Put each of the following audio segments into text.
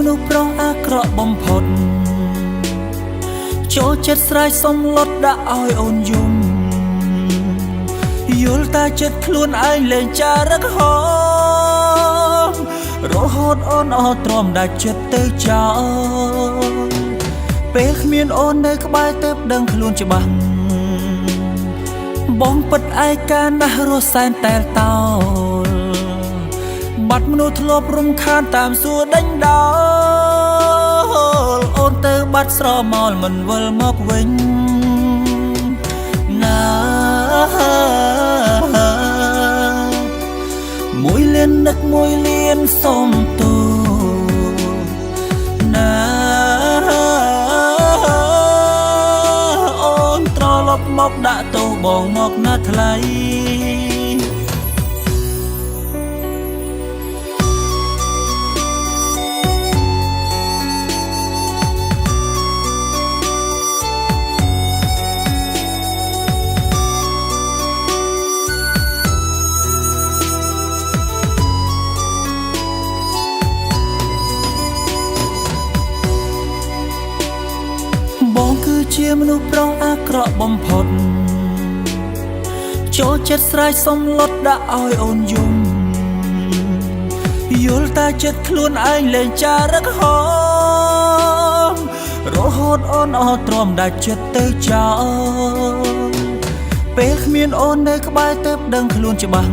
មនុស្សប្រុសអាក្រក់បំផុតចូលចិត្តស្រែកសំឡុតដាក់ឲ្យអូនយំយល់តែចិត្តខ្លួនឯងលែងចារឹកហមរហូតអូនអត់ទ្រាំដាច់ចិត្តទៅចោលពេលគ្មានអូននៅក្បែរទើបដឹងខ្លួនច្បាស់បងពិតឯកាណាស់រស់សែនតែលតោលបាត់មនុស្សធ្លាប់រំខានតាមសួរដេញដោលអូនទៅបាត់ស្រមោលមិនវិលមកវិញណាមួយលៀននឹកមួយលៀនសុំទូណាអូនត្រឡប់មកដាក់ទោសបងមកណាថ្លៃបងគឺជាមនុស្សប្រុសអាក្រក់បំផុតចូលចិត្តស្រែកសំឡុតដាក់ឲ្យអូនយំយល់តែចិត្តខ្លួនឯងលែងចារឹកហមរហូតអូនអត់ទ្រាំដាច់ចិត្តទៅចោលពេលគ្មានអូននៅក្បែរទើបដឹងខ្លួនច្បាស់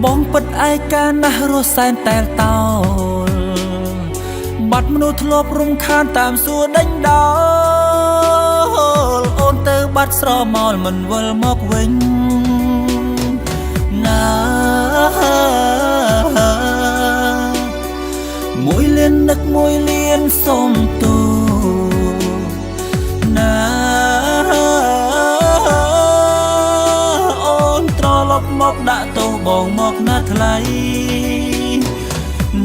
បងពិតឯកាណាស់រស់សែនតែលតោលបាត់មនុស្សធ្លាប់រំខានតាមសួរដេញដោលអូនទៅបាត់ស្រមោលមិនវិលមកវិញណាមួយលៀននឹកមួយលៀនសុំទូណាអូនត្រឡប់មកដាក់ទោសបងមកណាថ្លៃ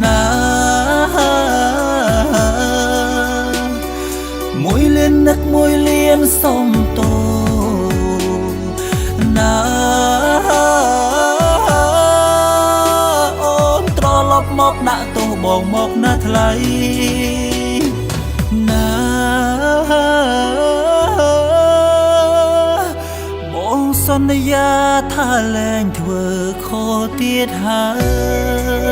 ណាមួយលៀននឹកមួយលៀនសុំទោណាអូនត្រឡប់មកដាក់ទោសបងមកណាថ្លៃណាបងសន្យាថាលែងធ្វើខុសទៀតហើយ